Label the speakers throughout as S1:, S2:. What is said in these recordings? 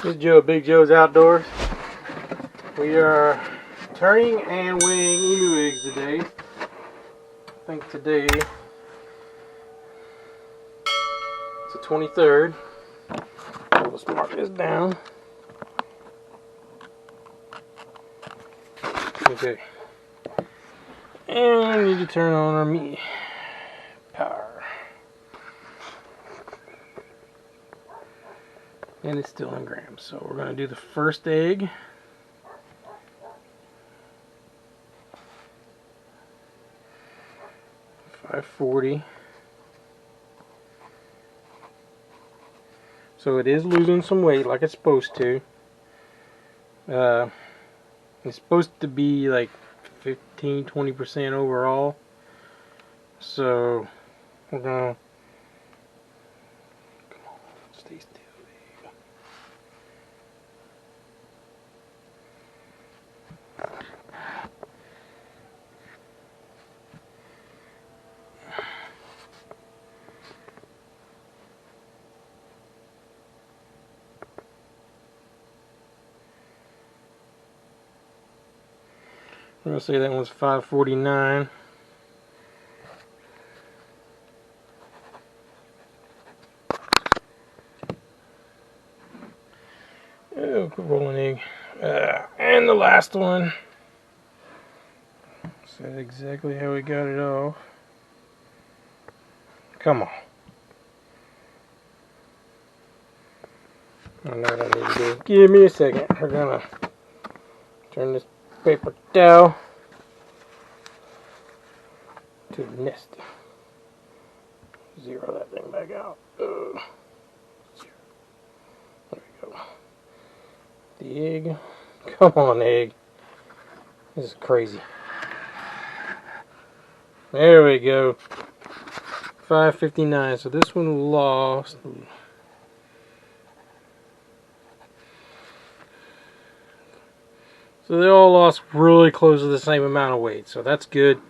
S1: This is Joe, Big Joe's Outdoors. We are turning and weighing emu eggs today. I think today it's the 23rd. Let's mark this down. Okay. And we need to turn on our meat power. And it's still in grams. So we're going to do the first egg. $5.40. So it is losing some weight like it's supposed to. It's supposed to be like 15-20% overall. So we're gonna come on, stay still. I'm gonna say that one's $5.49. Oh, quit rolling egg. And the last one. Is that exactly how we got it off? Come on. I know what I need to do. Give me a second. We're gonna turn this paper towel to the nest. Zero that thing back out. There we go. The egg. Come on, egg. This is crazy. There we go. $5.59. So this one lost. So they all lost really close to the same amount of weight. So that's good.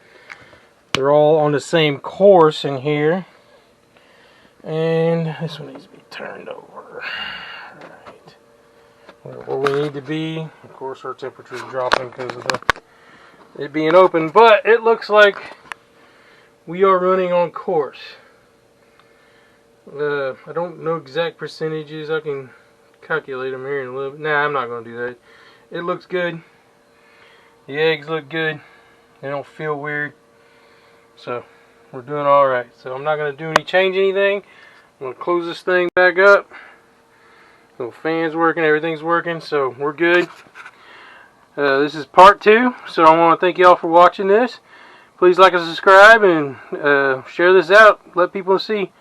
S1: They're all on the same course in here. And this one needs to be turned over. Alright. Where we need to be. Of course our temperature is dropping because of it being open. But it looks like we are running on course. I don't know exact percentages. I can calculate them here in a little bit. Nah, I'm not going to do that. It looks good. The eggs look good. They don't feel weird. So we're doing alright. So I'm not going to change anything. I'm going to close this thing back up. The fan's working. Everything's working. So we're good. This is part 2. So I want to thank you all for watching this. Please like and subscribe and share this out. Let people see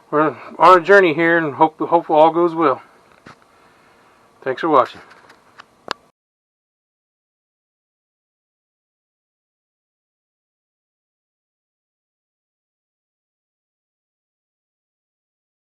S1: we're on a journey here, and hope all goes well. Thanks for watching.